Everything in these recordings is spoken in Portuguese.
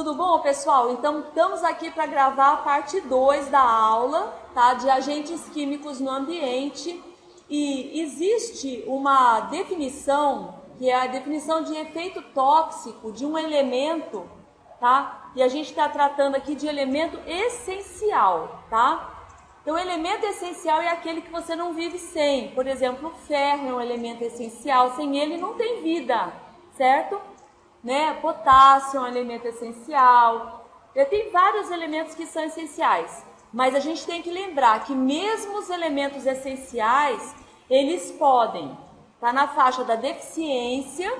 Tudo bom, pessoal? Então, estamos aqui para gravar a parte 2 da aula, tá? De agentes químicos no ambiente. E existe uma definição, que é a definição de efeito tóxico de um elemento, tá? E a gente está tratando aqui de elemento essencial, tá? Então, o elemento essencial é aquele que você não vive sem. Por exemplo, o ferro é um elemento essencial, sem ele não tem vida, certo? Né? Potássio é um elemento essencial. Tem vários elementos que são essenciais, mas a gente tem que lembrar que mesmo os elementos essenciais, eles podem estar na faixa da deficiência,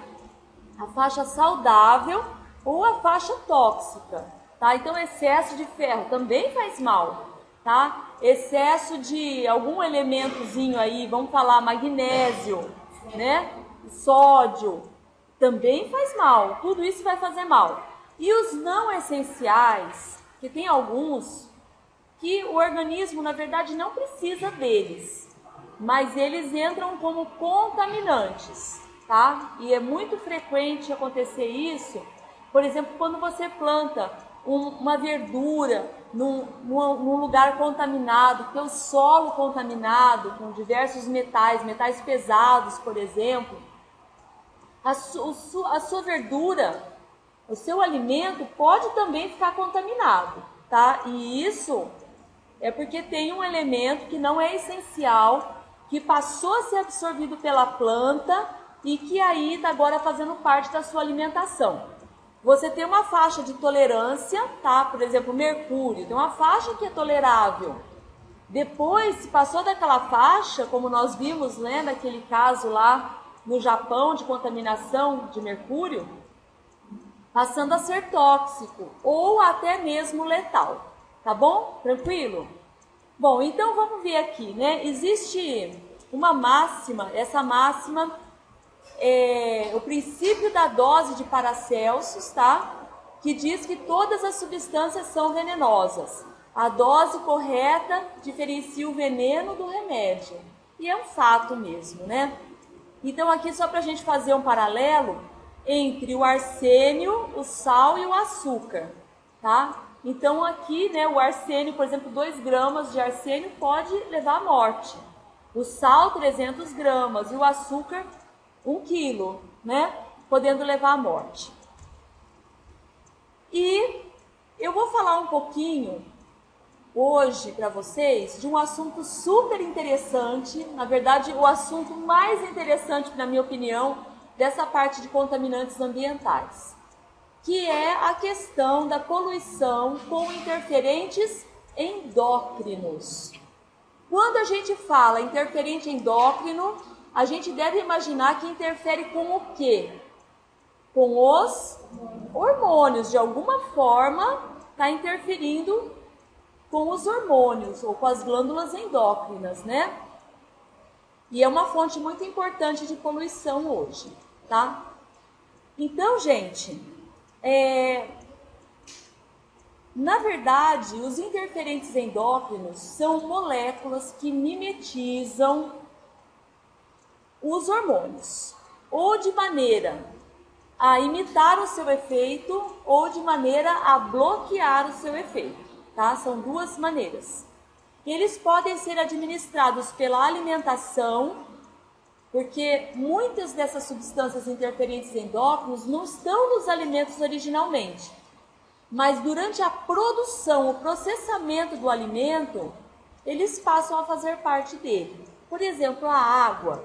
a faixa saudável ou a faixa tóxica, tá? Então, excesso de ferro também faz mal, tá? Excesso de algum elementozinho aí, vamos falar magnésio, né? Sódio, também faz mal. Tudo isso vai fazer mal. E os não essenciais, que tem alguns que o organismo, na verdade, não precisa deles, mas eles entram como contaminantes, tá? E é muito frequente acontecer isso, por exemplo, quando você planta uma verdura num lugar contaminado, tem o solo contaminado com diversos metais pesados, por exemplo, a sua verdura, o seu alimento pode também ficar contaminado, tá? E isso é porque tem um elemento que não é essencial, que passou a ser absorvido pela planta e que aí está agora fazendo parte da sua alimentação. Você tem uma faixa de tolerância, tá? Por exemplo, mercúrio, tem uma faixa que é tolerável. Depois, se passou daquela faixa, como nós vimos, né, naquele caso lá no Japão de contaminação de mercúrio, passando a ser tóxico ou até mesmo letal, tá bom? Tranquilo? Bom, então vamos ver aqui, né? Existe uma máxima, essa máxima é o princípio da dose de Paracelsus, tá? Que diz que todas as substâncias são venenosas. A dose correta diferencia o veneno do remédio. E é um fato mesmo, né? Então, aqui só para a gente fazer um paralelo entre o arsênio, o sal e o açúcar, tá? Então, aqui, né, o arsênio, por exemplo, 2 gramas de arsênio pode levar à morte. O sal, 300 gramas, e o açúcar, 1 quilo, né, podendo levar à morte. E eu vou falar um pouquinho hoje para vocês de um assunto super interessante, na verdade o assunto mais interessante, na minha opinião, dessa parte de contaminantes ambientais, que é a questão da poluição com interferentes endócrinos. Quando a gente fala interferente endócrino, a gente deve imaginar que interfere com o quê? Com os hormônios, de alguma forma está interferindo com os hormônios ou com as glândulas endócrinas, né? E é uma fonte muito importante de poluição hoje, tá? Então, gente, na verdade, os interferentes endócrinos são moléculas que mimetizam os hormônios, ou de maneira a imitar o seu efeito, ou de maneira a bloquear o seu efeito. Tá? São 2 maneiras. Eles podem ser administrados pela alimentação, porque muitas dessas substâncias interferentes endócrinos não estão nos alimentos originalmente, mas durante a produção, o processamento do alimento, eles passam a fazer parte dele. Por exemplo, a água.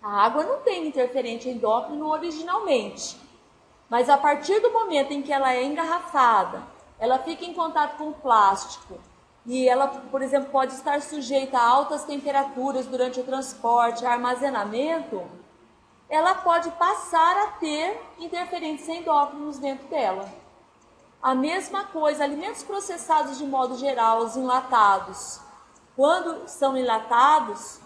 A água não tem interferente endócrino originalmente, mas a partir do momento em que ela é engarrafada, ela fica em contato com o plástico e ela, por exemplo, pode estar sujeita a altas temperaturas durante o transporte, armazenamento, ela pode passar a ter interferentes endócrinos dentro dela. A mesma coisa, alimentos processados de modo geral, os enlatados. Quando são enlatados,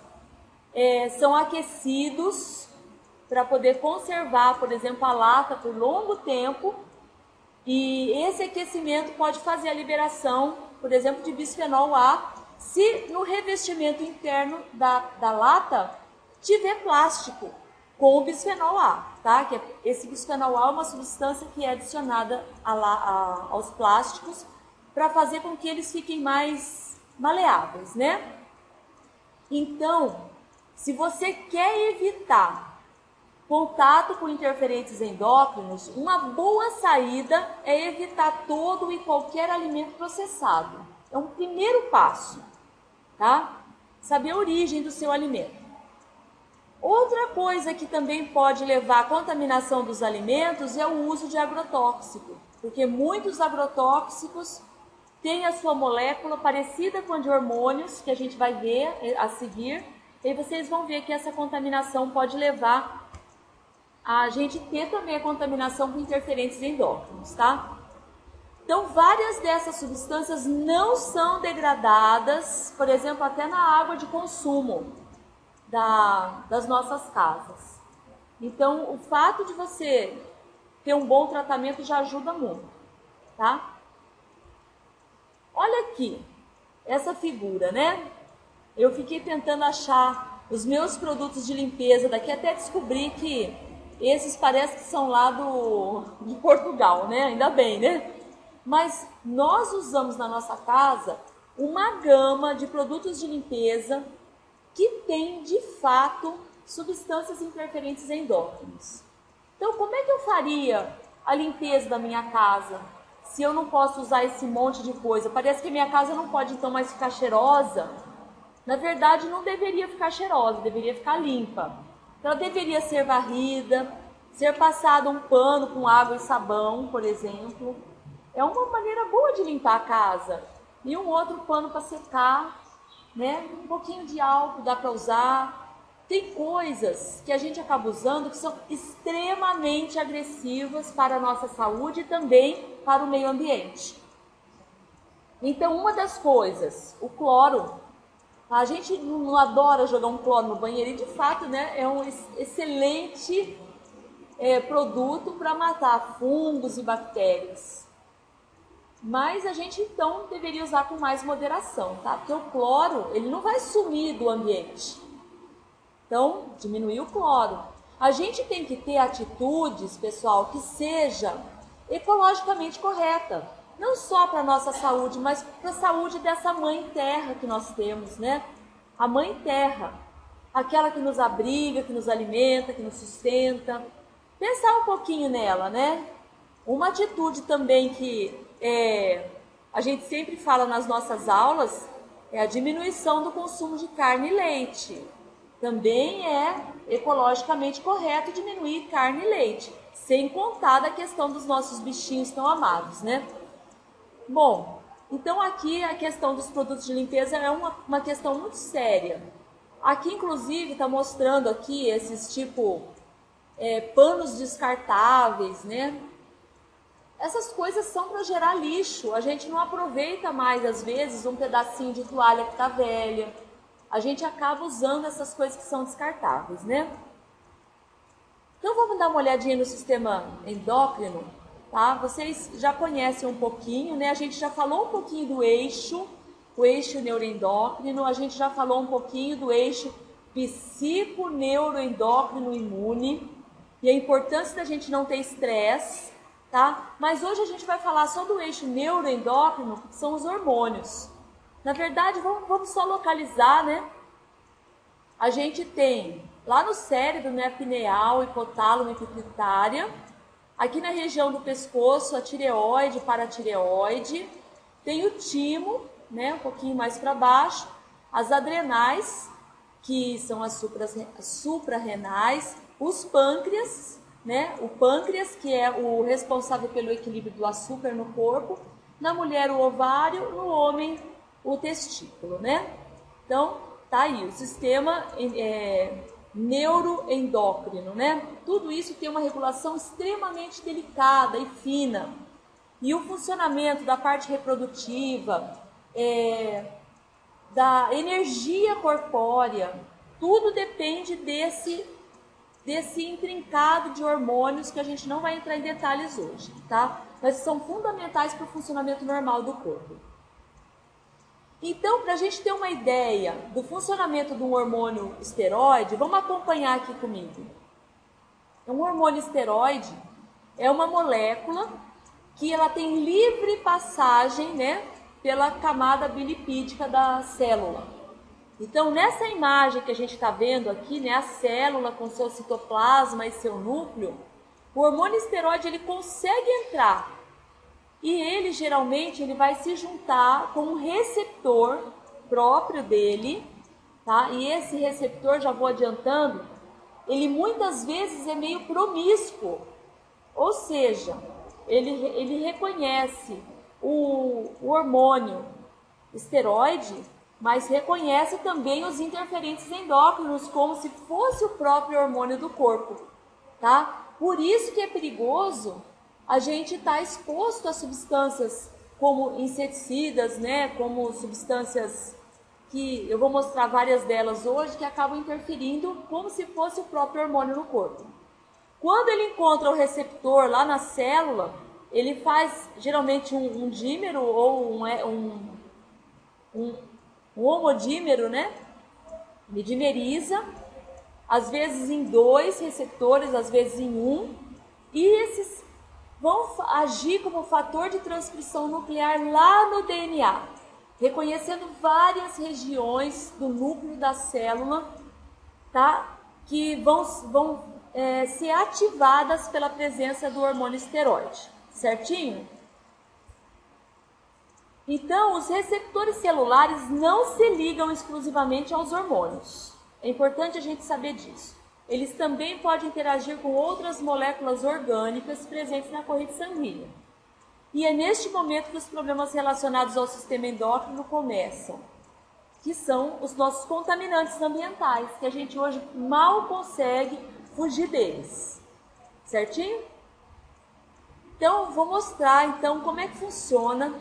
são aquecidos para poder conservar, por exemplo, a lata por longo tempo. E esse aquecimento pode fazer a liberação, por exemplo, de bisfenol A, se no revestimento interno da lata tiver plástico com o bisfenol A, tá? Que esse bisfenol A é uma substância que é adicionada aos plásticos para fazer com que eles fiquem mais maleáveis, né? Então, se você quer evitar contato com interferentes endócrinos, uma boa saída é evitar todo e qualquer alimento processado. É um primeiro passo, tá? Saber a origem do seu alimento. Outra coisa que também pode levar à contaminação dos alimentos é o uso de agrotóxico, porque muitos agrotóxicos têm a sua molécula parecida com a de hormônios, que a gente vai ver a seguir, e vocês vão ver que essa contaminação pode levar a gente ter também a contaminação com interferentes endócrinos, tá? Então, várias dessas substâncias não são degradadas, por exemplo, até na água de consumo das nossas casas. Então, o fato de você ter um bom tratamento já ajuda muito, tá? Olha aqui, essa figura, né? Eu fiquei tentando achar os meus produtos de limpeza daqui, até descobri que esses parece que são lá de Portugal, né? Ainda bem, né? Mas nós usamos na nossa casa uma gama de produtos de limpeza que tem, de fato, substâncias interferentes endócrinos. Então, como é que eu faria a limpeza da minha casa se eu não posso usar esse monte de coisa? Parece que minha casa não pode, então, mais ficar cheirosa. Na verdade, não deveria ficar cheirosa, deveria ficar limpa. Ela deveria ser varrida, ser passado um pano com água e sabão, por exemplo. É uma maneira boa de limpar a casa. E um outro pano para secar, né? Um pouquinho de álcool dá para usar. Tem coisas que a gente acaba usando que são extremamente agressivas para a nossa saúde e também para o meio ambiente. Então, uma das coisas, o cloro. A gente não adora jogar um cloro no banheiro e, de fato, né, é um excelente produto para matar fungos e bactérias. Mas a gente, então, deveria usar com mais moderação, tá? Porque o cloro, ele não vai sumir do ambiente. Então, diminuir o cloro. A gente tem que ter atitudes, pessoal, que seja ecologicamente correta. Não só para a nossa saúde, mas para a saúde dessa mãe terra que nós temos, né? A mãe terra, aquela que nos abriga, que nos alimenta, que nos sustenta. Pensar um pouquinho nela, né? Uma atitude também que a gente sempre fala nas nossas aulas é a diminuição do consumo de carne e leite. Também é ecologicamente correto diminuir carne e leite, sem contar da questão dos nossos bichinhos tão amados, né? Bom, então aqui a questão dos produtos de limpeza é uma questão muito séria. Aqui, inclusive, está mostrando aqui esses panos descartáveis, né? Essas coisas são para gerar lixo. A gente não aproveita mais, às vezes, um pedacinho de toalha que está velha. A gente acaba usando essas coisas que são descartáveis, né? Então, vamos dar uma olhadinha no sistema endócrino, tá? Vocês já conhecem um pouquinho, né? A gente já falou um pouquinho do eixo, o eixo neuroendócrino. A gente já falou um pouquinho do eixo psiconeuroendócrino imune e a importância da gente não ter estresse, tá? Mas hoje a gente vai falar só do eixo neuroendócrino, que são os hormônios. Na verdade, vamos só localizar, né? A gente tem lá no cérebro, né, a pineal, hipotálamo e pituitária. Aqui na região do pescoço, a tireoide, paratireoide. Tem o timo, né, um pouquinho mais para baixo. As adrenais, que são as suprarrenais. Os pâncreas, né? O pâncreas, que é o responsável pelo equilíbrio do açúcar no corpo. Na mulher, o ovário. No homem, o testículo, né? Então, tá aí o sistema neuroendócrino, né? Tudo isso tem uma regulação extremamente delicada e fina. E o funcionamento da parte reprodutiva, da energia corpórea, tudo depende desse intrincado de hormônios que a gente não vai entrar em detalhes hoje, tá? Mas são fundamentais para o funcionamento normal do corpo. Então, para a gente ter uma ideia do funcionamento de um hormônio esteroide, vamos acompanhar aqui comigo. Então, o hormônio esteroide é uma molécula que ela tem livre passagem, né, pela camada bilipídica da célula. Então, nessa imagem que a gente está vendo aqui, né, a célula com seu citoplasma e seu núcleo, o hormônio esteroide ele consegue entrar e ele geralmente ele vai se juntar com um receptor próprio dele, tá? E esse receptor, já vou adiantando, ele muitas vezes é meio promíscuo, ou seja, ele reconhece o hormônio esteroide, mas reconhece também os interferentes endócrinos como se fosse o próprio hormônio do corpo, tá? Por isso que é perigoso a gente estar exposto a substâncias como inseticidas, né? Como substâncias que eu vou mostrar várias delas hoje, que acabam interferindo como se fosse o próprio hormônio no corpo. Quando ele encontra o receptor lá na célula, ele faz geralmente um dímero ou um homodímero, né? Ele dimeriza, às vezes em 2 receptores, às vezes em 1, e esses vão agir como fator de transcrição nuclear lá no DNA, reconhecendo várias regiões do núcleo da célula, tá? Que vão ser ativadas pela presença do hormônio esteroide, certinho? Então, os receptores celulares não se ligam exclusivamente aos hormônios. É importante a gente saber disso. Eles também podem interagir com outras moléculas orgânicas presentes na corrente sanguínea. E é neste momento que os problemas relacionados ao sistema endócrino começam, que são os nossos contaminantes ambientais, que a gente hoje mal consegue fugir deles. Certinho? Então, vou mostrar então como é que funciona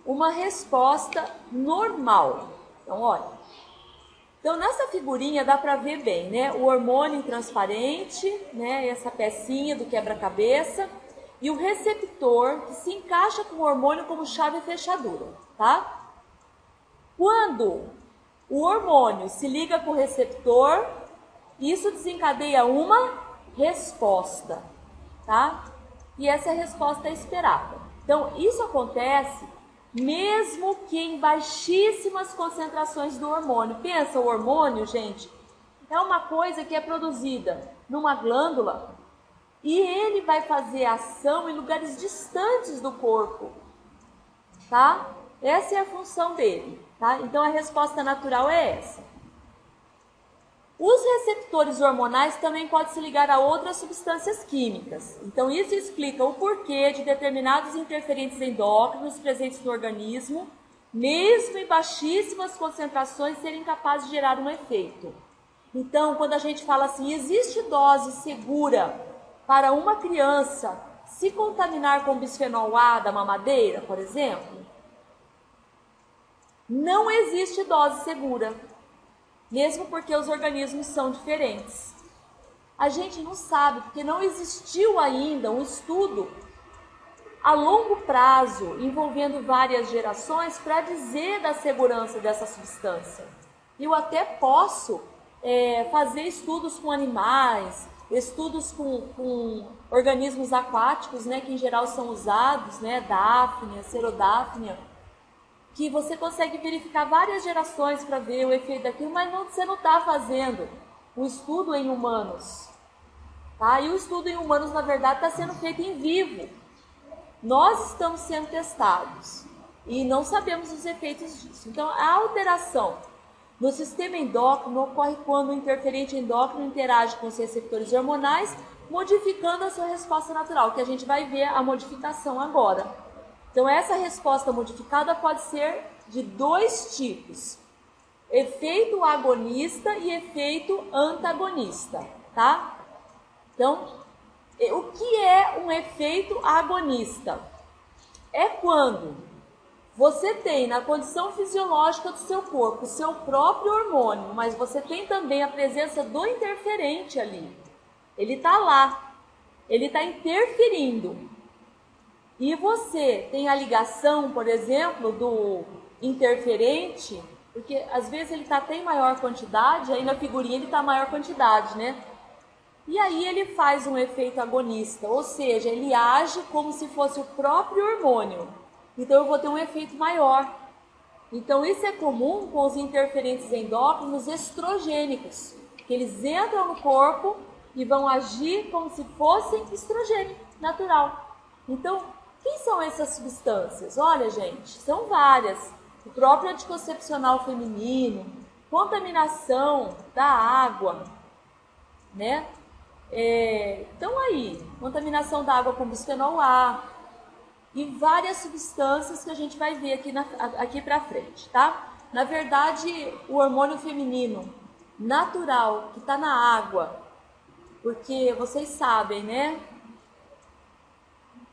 uma resposta normal. Então, olha. Então, nessa figurinha dá para ver bem, né? O hormônio transparente, né? Essa pecinha do quebra-cabeça. E o receptor que se encaixa com o hormônio como chave e fechadura, tá? Quando o hormônio se liga com o receptor, isso desencadeia uma resposta, tá? E essa resposta é esperada. Então, isso acontece mesmo que em baixíssimas concentrações do hormônio. Pensa, o hormônio, gente, é uma coisa que é produzida numa glândula e ele vai fazer ação em lugares distantes do corpo, tá? Essa é a função dele, tá? Então, a resposta natural é essa. Os receptores hormonais também podem se ligar a outras substâncias químicas. Então, isso explica o porquê de determinados interferentes endócrinos presentes no organismo, mesmo em baixíssimas concentrações, serem capazes de gerar um efeito. Então, quando a gente fala assim, existe dose segura para uma criança se contaminar com bisfenol A da mamadeira, por exemplo? Não existe dose segura. Mesmo porque os organismos são diferentes. A gente não sabe, porque não existiu ainda um estudo a longo prazo, envolvendo várias gerações, para dizer da segurança dessa substância. Eu até posso fazer estudos com animais, estudos com organismos aquáticos, né, que em geral são usados, né, Daphnia, Cerodaphnia, que você consegue verificar várias gerações para ver o efeito daquilo, mas você não está fazendo o estudo em humanos. Tá? E o estudo em humanos, na verdade, está sendo feito em vivo. Nós estamos sendo testados e não sabemos os efeitos disso. Então, a alteração no sistema endócrino ocorre quando o interferente endócrino interage com os receptores hormonais, modificando a sua resposta natural, que a gente vai ver a modificação agora. Então, essa resposta modificada pode ser de 2 tipos: efeito agonista e efeito antagonista, tá? Então, o que é um efeito agonista? É quando você tem na condição fisiológica do seu corpo o seu próprio hormônio, mas você tem também a presença do interferente ali. Ele está lá, ele está interferindo. E você tem a ligação, por exemplo, do interferente, porque às vezes ele está até em maior quantidade, aí na figurinha ele está em maior quantidade, né? E aí ele faz um efeito agonista, ou seja, ele age como se fosse o próprio hormônio. Então eu vou ter um efeito maior. Então isso é comum com os interferentes endócrinos estrogênicos, que eles entram no corpo e vão agir como se fossem estrogênio natural. Então, quem são essas substâncias? Olha, gente, são várias. O próprio anticoncepcional feminino, contaminação da água, né? Então aí, contaminação da água com bisfenol A e várias substâncias que a gente vai ver aqui pra frente, tá? Na verdade, o hormônio feminino natural que está na água, porque vocês sabem, né?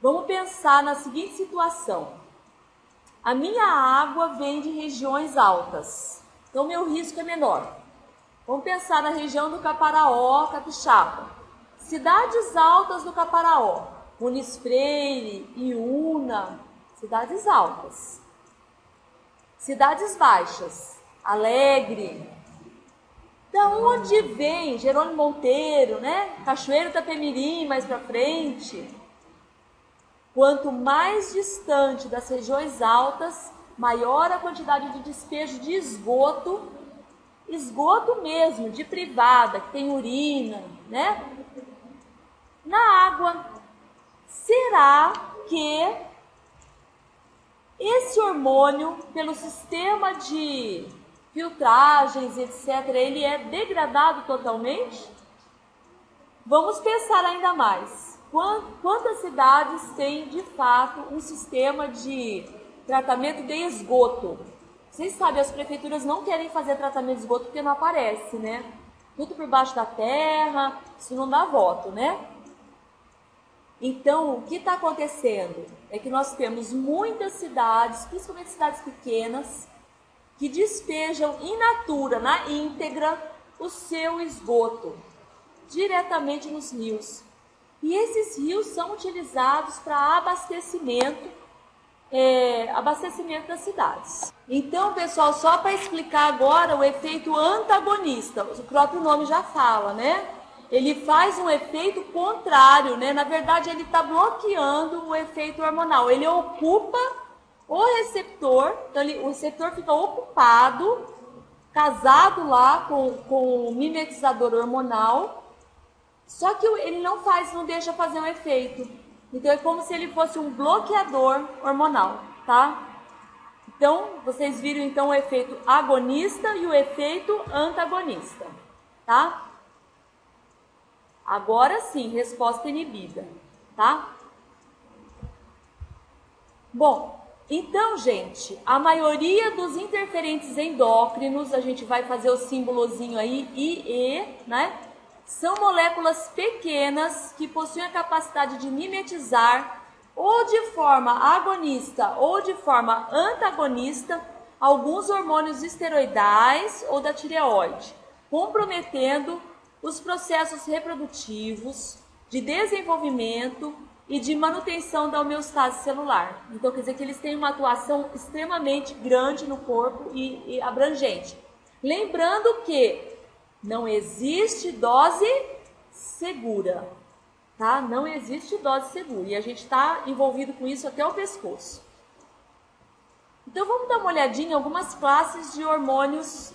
Vamos pensar na seguinte situação. A minha água vem de regiões altas, então meu risco é menor. Vamos pensar na região do Caparaó, Capixaba. Cidades altas do Caparaó, Muniz Freire, Iúna, cidades altas. Cidades baixas, Alegre. Da onde vem Jerônimo Monteiro, né? Cachoeiro Itapemirim, mais para frente. Quanto mais distante das regiões altas, maior a quantidade de despejo de esgoto mesmo, de privada, que tem urina, né? Na água. Será que esse hormônio, pelo sistema de filtragens, etc., ele é degradado totalmente? Vamos pensar ainda mais. Quantas cidades têm, de fato, um sistema de tratamento de esgoto? Vocês sabem, as prefeituras não querem fazer tratamento de esgoto porque não aparece, né? Tudo por baixo da terra, isso não dá voto, né? Então, o que está acontecendo é que nós temos muitas cidades, principalmente cidades pequenas, que despejam in natura, na íntegra, o seu esgoto diretamente nos rios. E esses rios são utilizados para abastecimento das cidades. Então, pessoal, só para explicar agora o efeito antagonista, o próprio nome já fala, né? Ele faz um efeito contrário, né? Na verdade, ele está bloqueando o efeito hormonal. Ele ocupa o receptor, então o receptor fica ocupado, casado lá com o mimetizador hormonal, só que ele não deixa fazer um efeito. Então é como se ele fosse um bloqueador hormonal, tá? Então, vocês viram então o efeito agonista e o efeito antagonista, tá? Agora sim, resposta inibida, tá? Bom, então, gente, a maioria dos interferentes endócrinos, a gente vai fazer o símbolozinho aí, IE, né? São moléculas pequenas que possuem a capacidade de mimetizar ou de forma agonista ou de forma antagonista alguns hormônios esteroidais ou da tireoide, comprometendo os processos reprodutivos, de desenvolvimento e de manutenção da homeostase celular. Então, quer dizer que eles têm uma atuação extremamente grande no corpo e abrangente. Lembrando que não existe dose segura, tá? Não existe dose segura e a gente está envolvido com isso até o pescoço. Então, vamos dar uma olhadinha em algumas classes de hormônios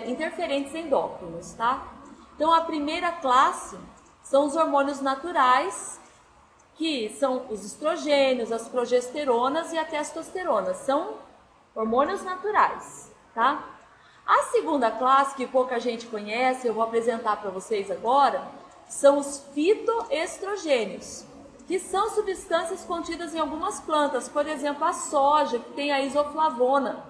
interferentes endócrinos, tá? Então, a primeira classe são os hormônios naturais, que são os estrogênios, as progesteronas e a testosterona. São hormônios naturais, tá? A segunda classe, que pouca gente conhece, eu vou apresentar para vocês agora, são os fitoestrogênios, que são substâncias contidas em algumas plantas, por exemplo, a soja, que tem a isoflavona,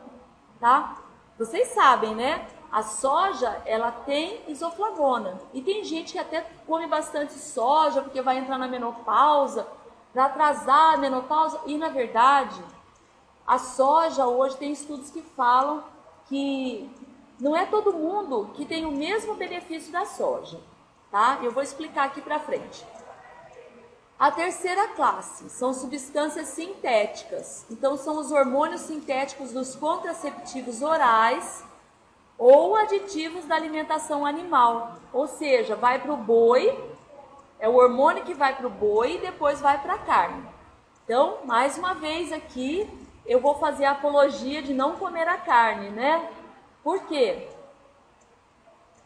tá? Vocês sabem, né? A soja, ela tem isoflavona. E tem gente que até come bastante soja porque vai entrar na menopausa, para atrasar a menopausa. E, na verdade, a soja hoje tem estudos que falam que não é todo mundo que tem o mesmo benefício da soja, tá? Eu vou explicar aqui para frente. A terceira classe são substâncias sintéticas. Então, são os hormônios sintéticos dos contraceptivos orais ou aditivos da alimentação animal. Ou seja, vai para o boi É o hormônio que vai para o boi e depois vai para a carne. Então, mais uma vez aqui, eu vou fazer a apologia de não comer a carne, né? Por quê?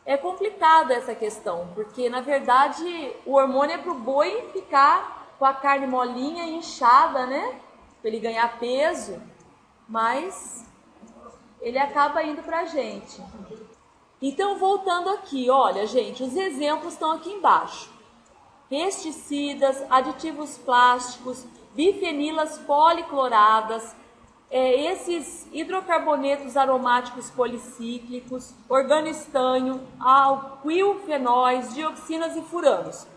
É complicado essa questão, porque na verdade o hormônio é para o boi ficar com a carne molinha e inchada, né? Para ele ganhar peso, mas ele acaba indo para a gente. Então, voltando aqui, olha, gente, os exemplos estão aqui embaixo. Pesticidas, aditivos plásticos, bifenilas policloradas, esses hidrocarbonetos aromáticos policíclicos, organoestanho, alquilfenóis, dioxinas e furanos.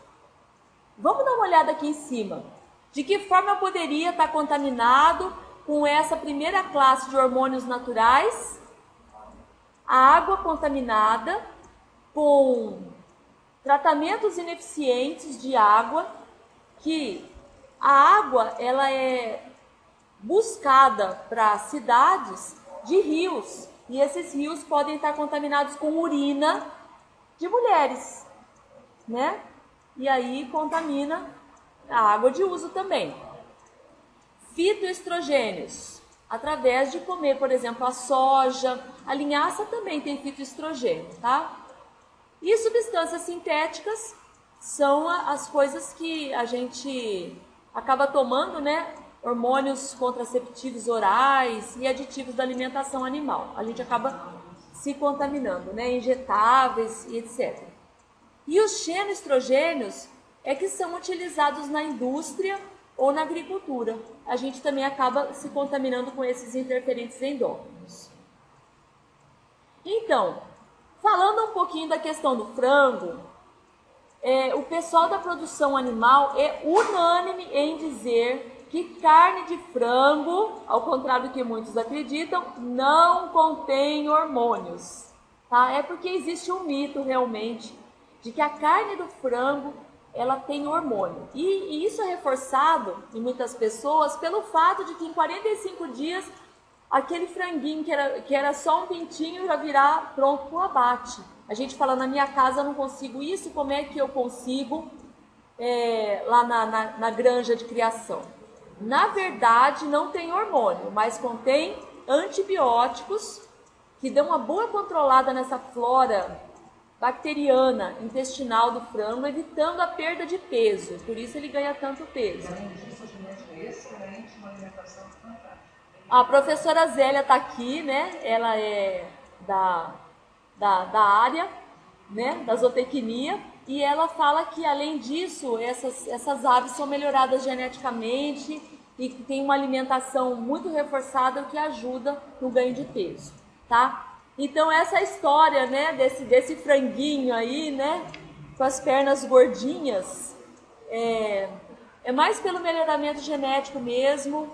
Vamos dar uma olhada aqui em cima. De que forma eu poderia estar contaminado com essa primeira classe de hormônios naturais? A água contaminada com tratamentos ineficientes de água, que a água ela é buscada para cidades de rios, e esses rios podem estar contaminados com urina de mulheres, né? E aí contamina a água de uso também. Fitoestrogênios, através de comer, por exemplo, a soja, a linhaça também tem fitoestrogênio, tá? E substâncias sintéticas são as coisas que a gente acaba tomando, né? Hormônios contraceptivos orais e aditivos da alimentação animal. A gente acaba se contaminando, né? Injetáveis e etc. E os xenoestrogênios é que são utilizados na indústria ou na agricultura. A gente também acaba se contaminando com esses interferentes endócrinos. Então, falando um pouquinho da questão do frango, o pessoal da produção animal é unânime em dizer que carne de frango, ao contrário do que muitos acreditam, não contém hormônios. Tá? É porque existe um mito realmente de que a carne do frango ela tem hormônio. E isso é reforçado em muitas pessoas pelo fato de que em 45 dias aquele franguinho que era só um pintinho já virá pronto para o abate. A gente fala, na minha casa eu não consigo isso, como é que eu consigo lá na granja de criação? Na verdade, não tem hormônio, mas contém antibióticos que dão uma boa controlada nessa flora bacteriana intestinal do frango, evitando a perda de peso. Por isso ele ganha tanto peso. A professora Zélia está aqui, né? Ela é da área, né? Da zootecnia. E ela fala que, além disso, essas aves são melhoradas geneticamente e que tem uma alimentação muito reforçada, o que ajuda no ganho de peso, tá? Então, essa história, né, desse franguinho aí, né, com as pernas gordinhas, é mais pelo melhoramento genético mesmo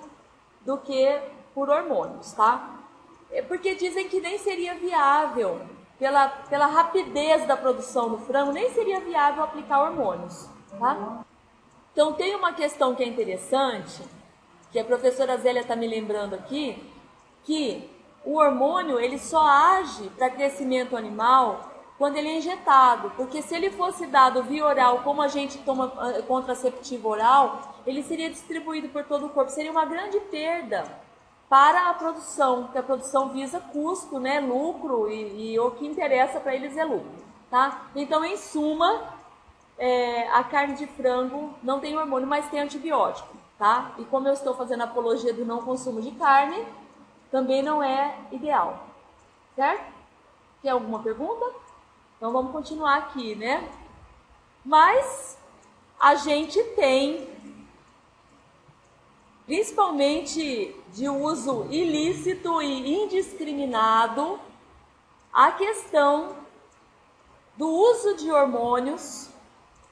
do que por hormônios, tá? Porque dizem que nem seria viável, pela rapidez da produção do frango, nem seria viável aplicar hormônios, tá? Então, tem uma questão que é interessante, que a professora Zélia está me lembrando aqui, que o hormônio ele só age para crescimento animal quando ele é injetado, porque se ele fosse dado via oral, como a gente toma contraceptivo oral, ele seria distribuído por todo o corpo, seria uma grande perda para a produção, porque a produção visa custo, né, lucro, e o que interessa para eles é lucro, tá? Então, em suma, a carne de frango não tem hormônio, mas tem antibiótico, tá? E como eu estou fazendo apologia do não consumo de carne, também não é ideal, certo? Tem alguma pergunta? Então, vamos continuar aqui, né? Mas a gente tem, principalmente de uso ilícito e indiscriminado, a questão do uso de hormônios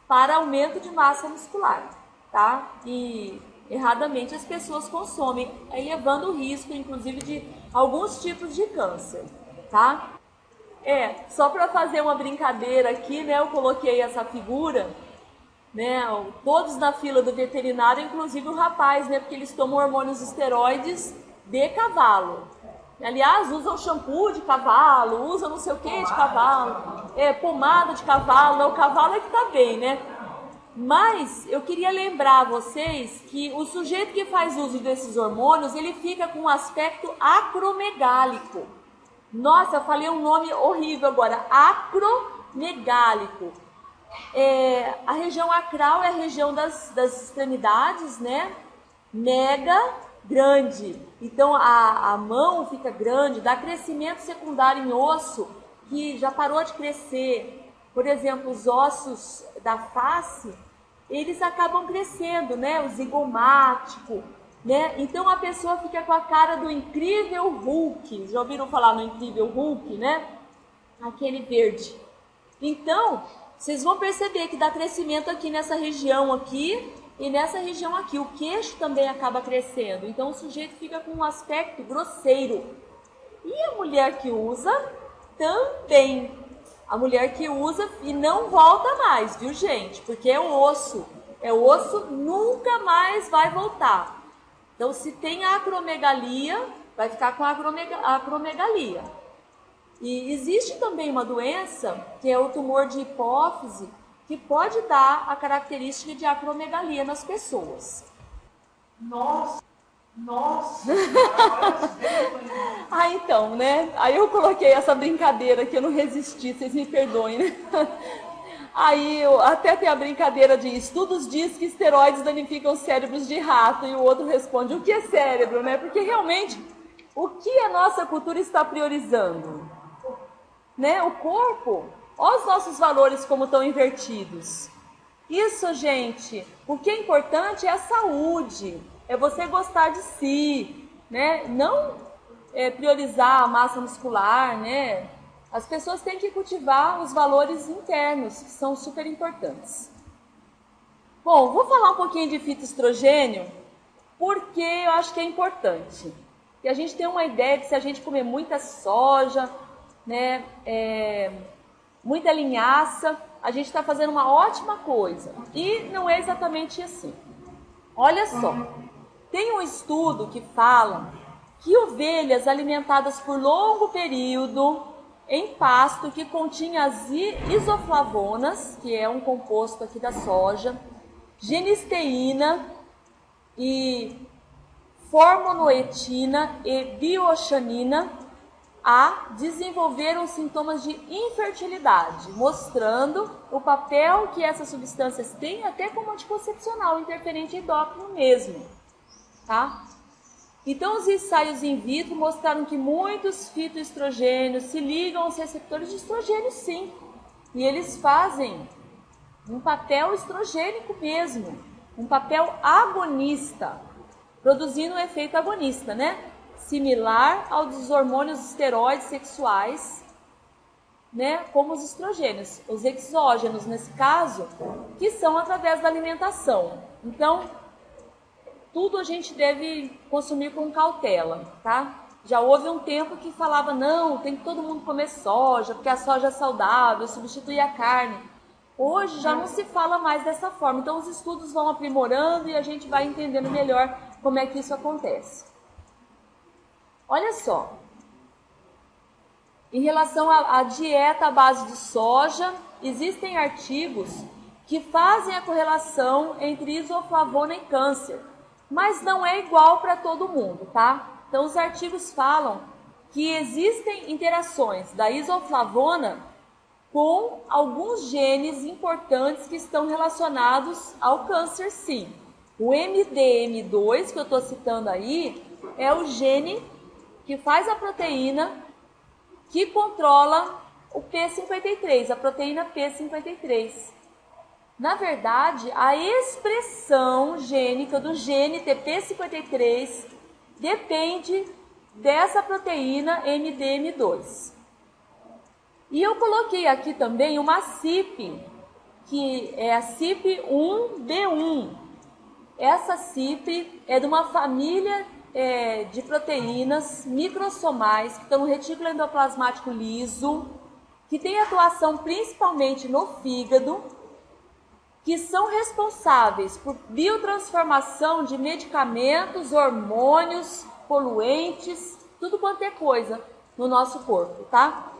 para aumento de massa muscular, tá? E erradamente as pessoas consomem, elevando o risco, inclusive, de alguns tipos de câncer, tá? Só para fazer uma brincadeira aqui, né, eu coloquei essa figura, né, todos na fila do veterinário, inclusive o rapaz, né, porque eles tomam hormônios esteroides de cavalo. Aliás, usam shampoo de cavalo, usam não sei o que de cavalo, pomada de cavalo, o cavalo é que tá bem, né? Mas eu queria lembrar a vocês que o sujeito que faz uso desses hormônios, ele fica com um aspecto acromegálico. Nossa, eu falei um nome horrível agora, acromegálico. A região acral é a região das extremidades, né? Mega, grande. Então a mão fica grande, dá crescimento secundário em osso que já parou de crescer. Por exemplo, os ossos da face, eles acabam crescendo, né? O zigomático, né? Então a pessoa fica com a cara do incrível Hulk. Já ouviram falar no incrível Hulk, né? Aquele verde. Então, vocês vão perceber que dá crescimento aqui nessa região aqui e nessa região aqui. O queixo também acaba crescendo. Então o sujeito fica com um aspecto grosseiro. E a mulher que usa também. A mulher que usa e não volta mais, viu, gente? Porque é o osso. É o osso, nunca mais vai voltar. Então, se tem acromegalia, vai ficar com acromegalia. E existe também uma doença, que é o tumor de hipófise, que pode dar a característica de acromegalia nas pessoas. Nossa! Então, né? Aí eu coloquei essa brincadeira que eu não resisti, vocês me perdoem, né? Aí até tem a brincadeira de estudos diz que esteroides danificam os cérebros de rato, e o outro responde, o que é cérebro, né? Porque realmente, o que a nossa cultura está priorizando? Né? O corpo, olha os nossos valores como estão invertidos. Isso, gente, o que é importante é a saúde, é você gostar de si, né? Não priorizar a massa muscular, né? As pessoas têm que cultivar os valores internos, que são super importantes. Bom, vou falar um pouquinho de fitoestrogênio, porque eu acho que é importante. E a gente tem uma ideia que se a gente comer muita soja, né, muita linhaça, a gente está fazendo uma ótima coisa. E não é exatamente assim. Olha só, tem um estudo que fala que ovelhas alimentadas por longo período em pasto que continha as isoflavonas, que é um composto aqui da soja, genisteína e formonoetina e bioxanina, desenvolveram sintomas de infertilidade, mostrando o papel que essas substâncias têm até como anticoncepcional, interferente endócrino mesmo, tá? Então, os ensaios in vitro mostraram que muitos fitoestrogênios se ligam aos receptores de estrogênio, sim, e eles fazem um papel estrogênico mesmo, um papel agonista, produzindo um efeito agonista, né? Similar ao dos hormônios esteroides sexuais, né? Como os estrogênios, os exógenos nesse caso, que são através da alimentação. Então, tudo a gente deve consumir com cautela, tá? Já houve um tempo que falava, não, tem que todo mundo comer soja, porque a soja é saudável, substitui a carne. Hoje já não se fala mais dessa forma, então os estudos vão aprimorando e a gente vai entendendo melhor como é que isso acontece. Olha só, em relação à dieta à base de soja, existem artigos que fazem a correlação entre isoflavona e câncer, mas não é igual para todo mundo, tá? Então os artigos falam que existem interações da isoflavona com alguns genes importantes que estão relacionados ao câncer, sim. O MDM2, que eu estou citando aí, é o gene que faz a proteína que controla o P53, a proteína P53. Na verdade, a expressão gênica do gene TP53 depende dessa proteína MDM2. E eu coloquei aqui também uma CYP, que é a CYP1B1. Essa CYP é de uma família de proteínas microsomais que estão no retículo endoplasmático liso, que tem atuação principalmente no fígado, que são responsáveis por biotransformação de medicamentos, hormônios, poluentes, tudo quanto é coisa no nosso corpo, tá?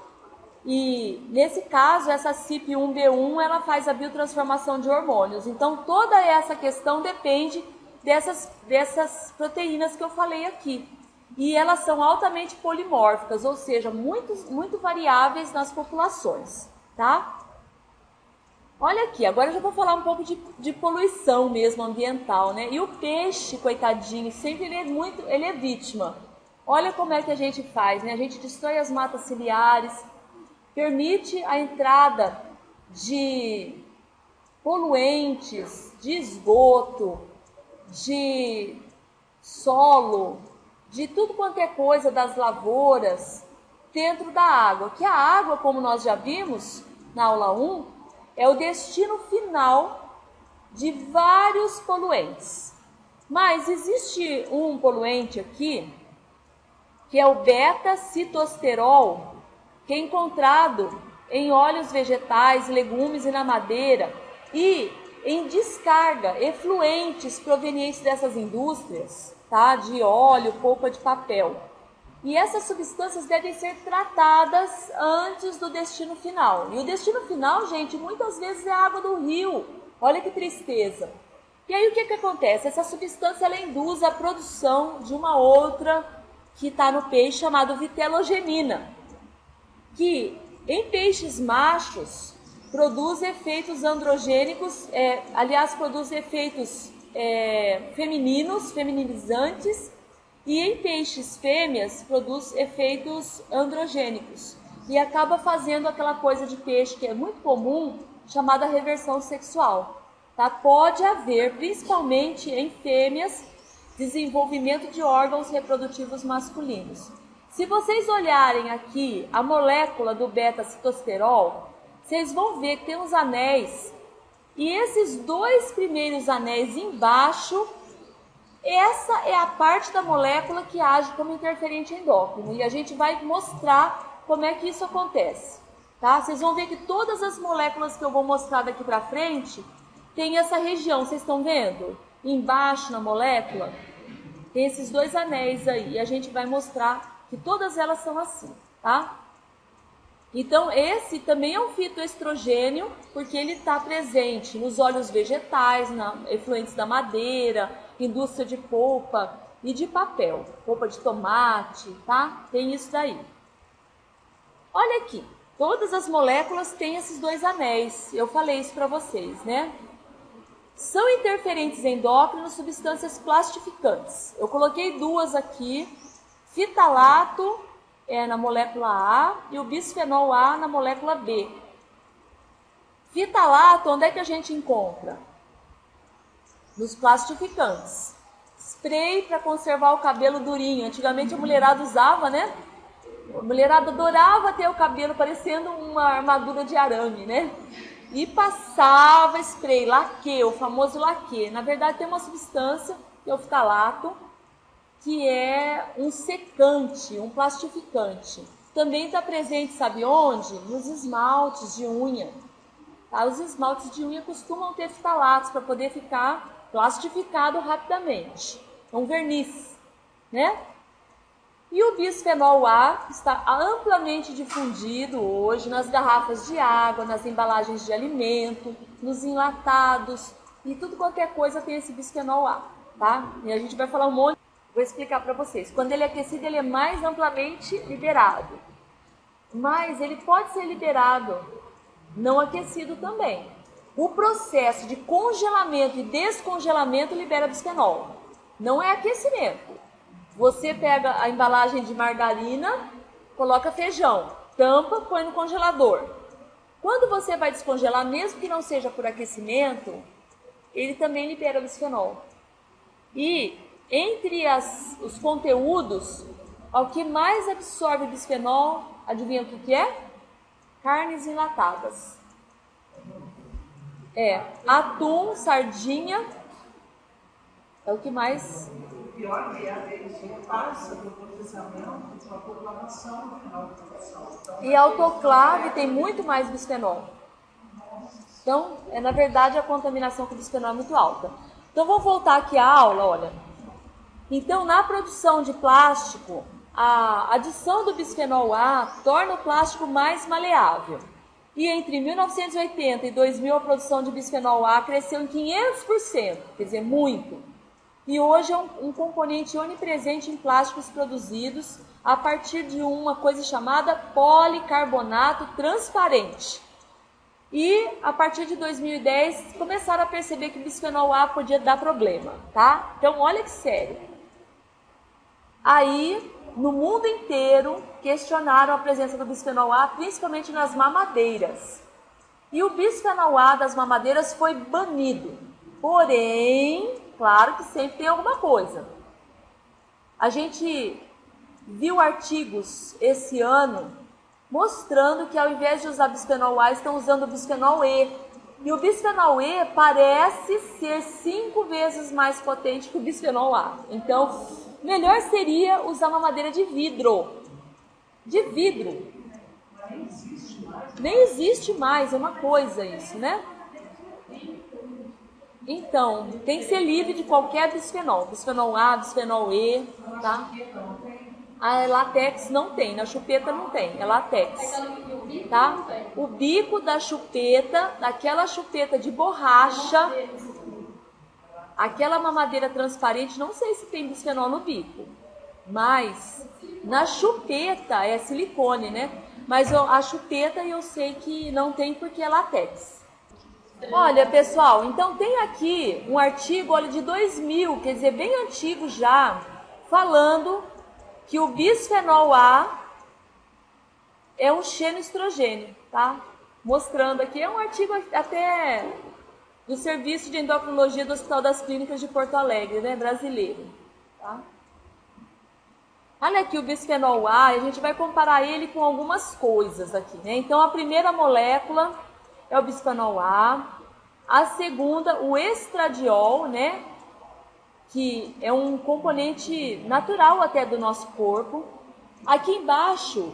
E nesse caso, essa CYP1B1, ela faz a biotransformação de hormônios. Então, toda essa questão depende dessas proteínas que eu falei aqui. E elas são altamente polimórficas, ou seja, muito variáveis nas populações, tá? Olha aqui, agora eu já vou falar um pouco de poluição mesmo ambiental, né? E o peixe, coitadinho, sempre ele é vítima. Olha como é que a gente faz, né? A gente destrói as matas ciliares, permite a entrada de poluentes, de esgoto, de solo, de tudo quanto é coisa das lavouras dentro da água. Que a água, como nós já vimos na aula 1, é o destino final de vários poluentes. Mas existe um poluente aqui, que é o beta-citosterol, que é encontrado em óleos vegetais, legumes e na madeira, e em descarga, efluentes provenientes dessas indústrias, tá? De óleo, polpa de papel. E essas substâncias devem ser tratadas antes do destino final. E o destino final, gente, muitas vezes é a água do rio. Olha que tristeza. E aí o que acontece? Essa substância ela induz a produção de uma outra que está no peixe, chamada vitelogenina, que em peixes machos produz efeitos androgênicos, produz efeitos feminilizantes, e em peixes fêmeas produz efeitos androgênicos. E acaba fazendo aquela coisa de peixe que é muito comum, chamada reversão sexual. Tá? Pode haver, principalmente em fêmeas, desenvolvimento de órgãos reprodutivos masculinos. Se vocês olharem aqui a molécula do beta-citosterol, vocês vão ver que tem uns anéis. E esses dois primeiros anéis embaixo, essa é a parte da molécula que age como interferente endócrino. E a gente vai mostrar como é que isso acontece. Tá? Vocês vão ver que todas as moléculas que eu vou mostrar daqui para frente tem essa região, vocês estão vendo? Embaixo na molécula tem esses dois anéis aí. E a gente vai mostrar que todas elas são assim, tá? Então, esse também é um fitoestrogênio, porque ele está presente nos óleos vegetais, efluentes da madeira, indústria de polpa e de papel, polpa de tomate, tá? Tem isso daí. Olha aqui, todas as moléculas têm esses dois anéis, eu falei isso para vocês, né? São interferentes endócrinos, substâncias plastificantes. Eu coloquei duas aqui, fitalato na molécula A e o bisfenol A na molécula B. Fitalato, onde é que a gente encontra? Nos plastificantes. Spray para conservar o cabelo durinho. Antigamente a mulherada usava, né? A mulherada adorava ter o cabelo parecendo uma armadura de arame, né? E passava spray, laque, o famoso laque. Na verdade tem uma substância, que é o fitalato, que é um secante, um plastificante. Também está presente, sabe onde? Nos esmaltes de unha. Tá? Os esmaltes de unha costumam ter fitalatos para poder ficar plastificado rapidamente. É um verniz, né? E o bisfenol A está amplamente difundido hoje nas garrafas de água, nas embalagens de alimento, nos enlatados e tudo qualquer coisa tem esse bisfenol A, tá? E a gente vai falar um monte, vou explicar para vocês. Quando ele é aquecido, ele é mais amplamente liberado, mas ele pode ser liberado não aquecido também. O processo de congelamento e descongelamento libera bisfenol, não é aquecimento. Você pega a embalagem de margarina, coloca feijão, tampa, põe no congelador. Quando você vai descongelar, mesmo que não seja por aquecimento, ele também libera bisfenol. E entre os conteúdos, o que mais absorve bisfenol, adivinha o que é? Carnes enlatadas. Atum, sardinha, é o que mais... O pior é a gente passa do processamento para a população no final da produção. E autoclave tem muito mais bisfenol. Então, na verdade, a contaminação com bisfenol é muito alta. Então, vou voltar aqui à aula, olha. Então, na produção de plástico, a adição do bisfenol A torna o plástico mais maleável. E entre 1980 e 2000 a produção de bisfenol A cresceu em 500%, quer dizer, muito. E hoje é um componente onipresente em plásticos produzidos a partir de uma coisa chamada policarbonato transparente. E a partir de 2010 começaram a perceber que o bisfenol A podia dar problema, tá? Então olha que sério. Aí, no mundo inteiro, questionaram a presença do bisfenol A, principalmente nas mamadeiras. E o bisfenol A das mamadeiras foi banido. Porém, claro que sempre tem alguma coisa. A gente viu artigos esse ano mostrando que ao invés de usar bisfenol A, estão usando o bisfenol E. E o bisfenol E parece ser 5 vezes mais potente que o bisfenol A. Então, melhor seria usar uma madeira de vidro. De vidro. Nem existe mais, é uma coisa isso, né? Então, tem que ser livre de qualquer bisfenol. Bisfenol A, bisfenol E, tá? A látex não tem, na chupeta não tem, é látex, tá? O bico da chupeta, daquela chupeta de borracha, aquela mamadeira transparente, não sei se tem bisfenol no bico, mas na chupeta é silicone, né? Mas a chupeta eu sei que não tem porque é látex. Olha, pessoal, então tem aqui um artigo, olha, de 2000, quer dizer, bem antigo já, falando que o bisfenol A é um xenoestrogênio, tá? Mostrando aqui, é um artigo até do Serviço de Endocrinologia do Hospital das Clínicas de Porto Alegre, né, brasileiro, tá? Olha aqui o bisfenol A, a gente vai comparar ele com algumas coisas aqui, né? Então, a primeira molécula é o bisfenol A, a segunda, o estradiol, né? Que é um componente natural até do nosso corpo. Aqui embaixo,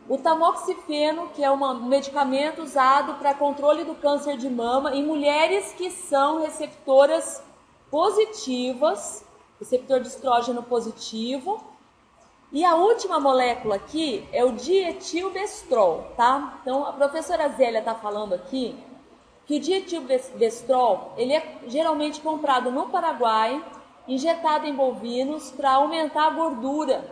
o tamoxifeno, que é um medicamento usado para controle do câncer de mama em mulheres que são receptoras positivas, receptor de estrógeno positivo. E a última molécula aqui é o dietilbestrol, tá? Então, a professora Zélia está falando aqui que o dietilbestrol, ele é geralmente comprado no Paraguai, injetado em bovinos para aumentar a gordura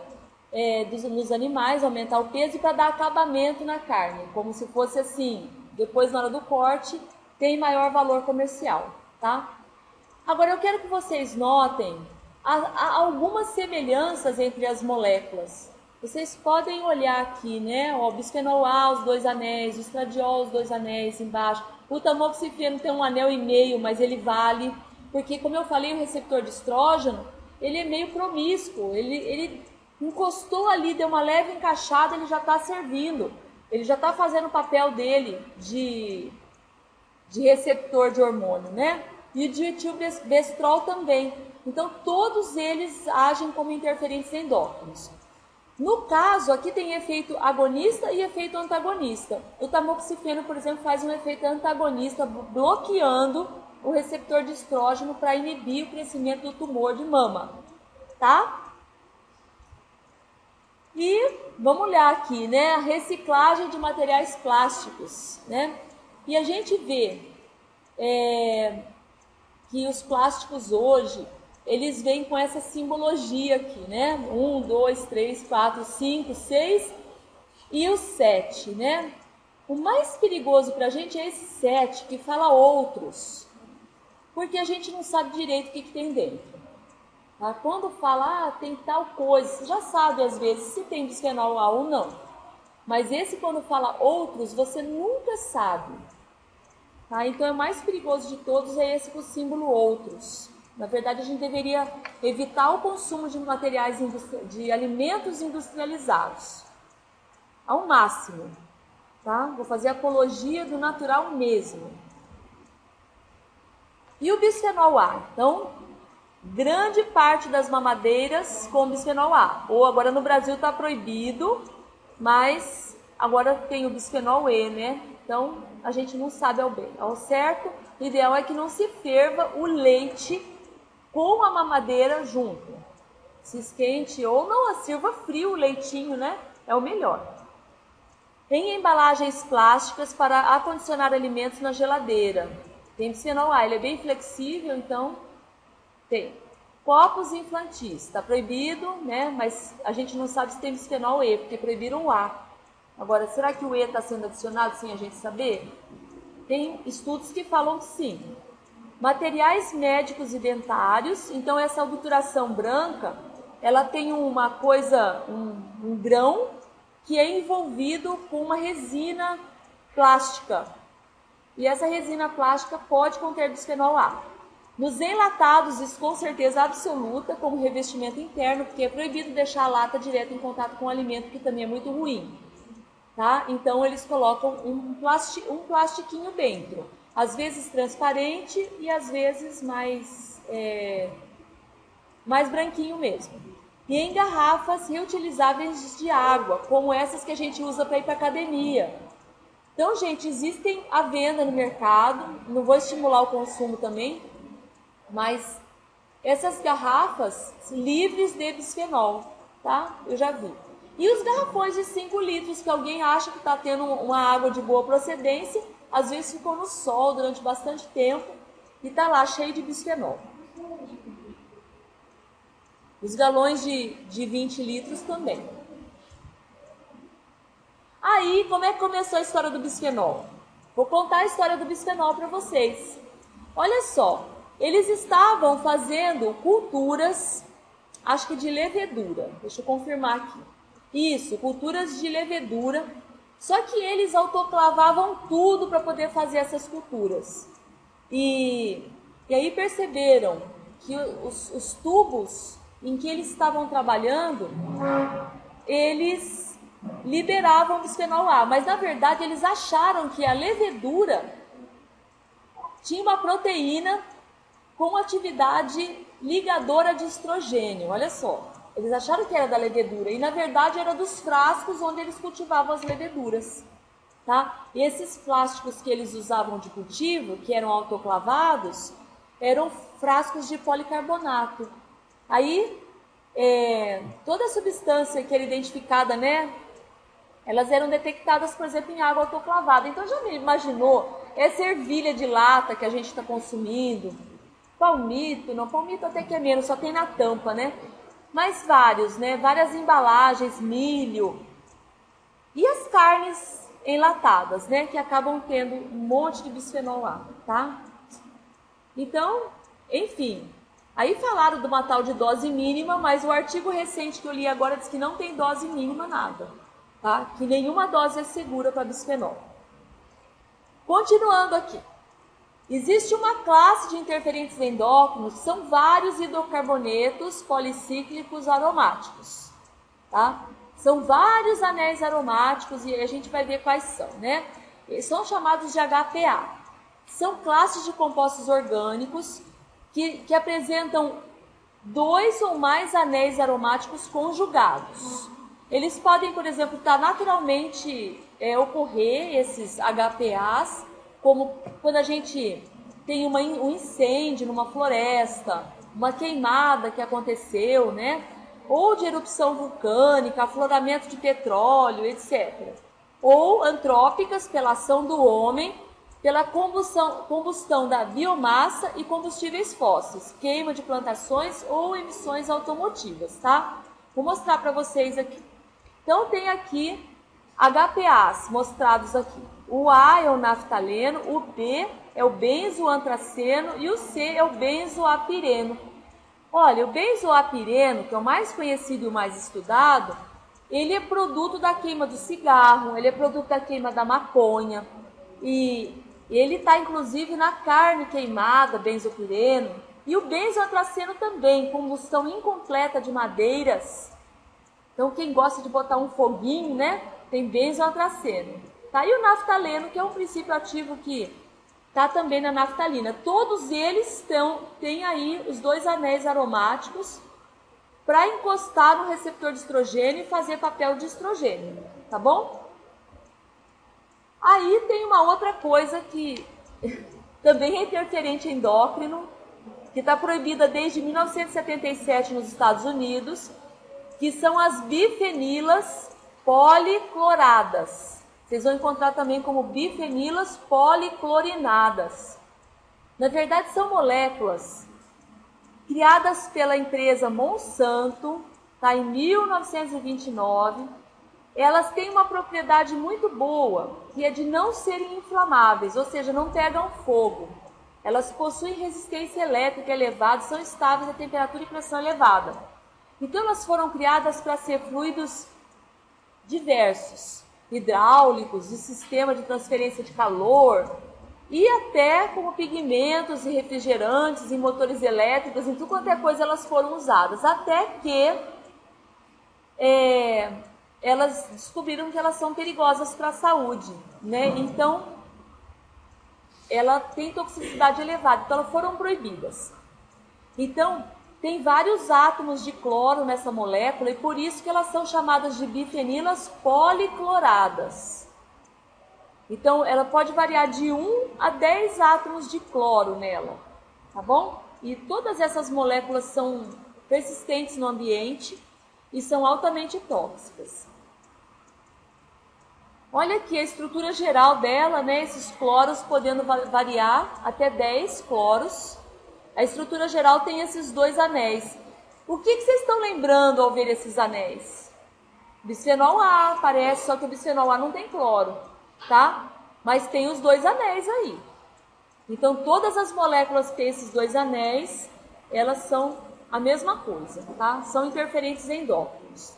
dos animais, aumentar o peso e para dar acabamento na carne, como se fosse assim, depois na hora do corte, tem maior valor comercial, tá? Agora eu quero que vocês notem há algumas semelhanças entre as moléculas. Vocês podem olhar aqui, né? O bisfenol A, os 2 anéis, o estradiol, os 2 anéis embaixo. O tamoxifeno tem 1,5 anel, mas ele vale, porque como eu falei, o receptor de estrógeno, ele é meio promíscuo, ele encostou ali, deu uma leve encaixada, ele já está servindo, ele já está fazendo o papel dele de receptor de hormônio, né? E o dietilbestrol também. Então, todos eles agem como interferentes endócrinos. No caso, aqui tem efeito agonista e efeito antagonista. O tamoxifeno, por exemplo, faz um efeito antagonista, bloqueando o receptor de estrógeno para inibir o crescimento do tumor de mama, tá? E vamos olhar aqui, né, a reciclagem de materiais plásticos, né? E a gente vê que os plásticos hoje, eles vêm com essa simbologia aqui, né? 1, 2, 3, 4, 5, 6 e o 7, né? O mais perigoso para a gente é esse 7, que fala outros, porque a gente não sabe direito o que tem dentro. Tá? Quando fala, tem tal coisa, você já sabe às vezes se tem bisfenol A ou não. Mas esse, quando fala outros, você nunca sabe. Tá? Então, o mais perigoso de todos é esse com o símbolo outros. Na verdade, a gente deveria evitar o consumo de materiais, de alimentos industrializados, ao máximo. Tá? Vou fazer apologia do natural mesmo. E o bisfenol A? Então, grande parte das mamadeiras com bisfenol A. Ou agora no Brasil está proibido, mas agora tem o bisfenol E, né? Então, a gente não sabe ao certo. O ideal é que não se ferva o leite com a mamadeira junto. se esquente ou não, sirva frio o leitinho, né? É o melhor. Tem embalagens plásticas para acondicionar alimentos na geladeira. Tem bisfenol A, ele é bem flexível, então tem. Copos infantis, está proibido, né? Mas a gente não sabe se tem bisfenol E, porque proibiram o A. Agora, será que o E está sendo adicionado sem a gente saber? Tem estudos que falam que sim. Materiais médicos e dentários, então essa obturação branca, ela tem uma coisa, um grão, que é envolvido com uma resina plástica. E essa resina plástica pode conter bisfenol A. Nos enlatados, isso com certeza absoluta, como revestimento interno, porque é proibido deixar a lata direto em contato com o alimento, que também é muito ruim. Tá? Então, eles colocam um plastiquinho dentro. Às vezes transparente e às vezes mais branquinho mesmo. E em garrafas reutilizáveis de água, como essas que a gente usa para ir para academia. Então, gente, existem à venda no mercado, não vou estimular o consumo também, mas essas garrafas livres de bisfenol, tá? Eu já vi. E os garrafões de 5 litros, que alguém acha que está tendo uma água de boa procedência, às vezes ficou no sol durante bastante tempo e está lá cheio de bisfenol. Os galões de 20 litros também. Aí, como é que começou a história do bisfenol? Vou contar a história do bisfenol para vocês. Olha só, eles estavam fazendo culturas, acho que de levedura. Deixa eu confirmar aqui. Isso, culturas de levedura. Só que eles autoclavavam tudo para poder fazer essas culturas. E aí perceberam que os tubos em que eles estavam trabalhando, eles liberavam bisfenol A, mas na verdade eles acharam que a levedura tinha uma proteína com atividade ligadora de estrogênio. Olha só, eles acharam que era da levedura e na verdade era dos frascos onde eles cultivavam as leveduras. Tá? E esses plásticos que eles usavam de cultivo, que eram autoclavados, eram frascos de policarbonato. Aí, toda a substância que era identificada, né, elas eram detectadas, por exemplo, em água autoclavada. Então, já me imaginou essa ervilha de lata que a gente está consumindo? Palmito, não, palmito até que é menos, só tem na tampa, né? Mas vários, né, várias embalagens, milho. E as carnes enlatadas, né, que acabam tendo um monte de bisfenol A, tá? Então, enfim... Aí falaram de uma tal de dose mínima, mas o artigo recente que eu li agora diz que não tem dose mínima nada, tá? Que nenhuma dose é segura para bisfenol. Continuando aqui. Existe uma classe de interferentes endócrinos que são vários hidrocarbonetos policíclicos aromáticos, tá? São vários anéis aromáticos e a gente vai ver quais são, né? Eles são chamados de HPA. São classes de compostos orgânicos que apresentam 2 ou mais anéis aromáticos conjugados. Eles podem, por exemplo, estar naturalmente ocorrer, esses HPAs, como quando a gente tem um incêndio numa floresta, uma queimada que aconteceu, né? Ou de erupção vulcânica, afloramento de petróleo, etc. Ou antrópicas pela ação do homem, pela combustão da biomassa e combustíveis fósseis, queima de plantações ou emissões automotivas, tá? Vou mostrar para vocês aqui. Então, tem aqui HPAs mostrados aqui. O A é o naftaleno, o B é o benzoantraceno e o C é o benzoapireno. Olha, o benzoapireno, que é o mais conhecido e o mais estudado, ele é produto da queima do cigarro, ele é produto da queima da maconha e ele está inclusive na carne queimada, benzopireno, e o benzoantraceno também, combustão incompleta de madeiras. Então, quem gosta de botar um foguinho, né, tem benzoantraceno. Tá? E o naftaleno, que é um princípio ativo que está também na naftalina. Todos eles têm aí os 2 anéis aromáticos para encostar no receptor de estrogênio e fazer papel de estrogênio, tá bom? Aí tem uma outra coisa que também é interferente endócrino, que está proibida desde 1977 nos Estados Unidos, que são as bifenilas policloradas. Vocês vão encontrar também como bifenilas policlorinadas. Na verdade, são moléculas criadas pela empresa Monsanto, tá, em 1929. Elas têm uma propriedade muito boa, que é de não serem inflamáveis, ou seja, não pegam fogo. Elas possuem resistência elétrica elevada, são estáveis a temperatura e pressão elevada. Então, elas foram criadas para ser fluidos diversos, hidráulicos, de sistema de transferência de calor, e até como pigmentos e refrigerantes, em motores elétricos, em tudo quanto é coisa elas foram usadas, até que elas descobriram que elas são perigosas para a saúde, né? Então, ela tem toxicidade elevada, então elas foram proibidas. Então, tem vários átomos de cloro nessa molécula e por isso que elas são chamadas de bifenilas policloradas. Então, ela pode variar de 1 a 10 átomos de cloro nela, tá bom? E todas essas moléculas são persistentes no ambiente e são altamente tóxicas. Olha aqui a estrutura geral dela, né? Esses cloros podendo variar até 10 cloros. A estrutura geral tem esses 2 anéis. O que vocês estão lembrando ao ver esses anéis? Bisfenol A aparece, só que o bisfenol A não tem cloro, tá? Mas tem os 2 anéis aí. Então, todas as moléculas que têm esses 2 anéis, elas são a mesma coisa, tá? São interferentes endócrinos.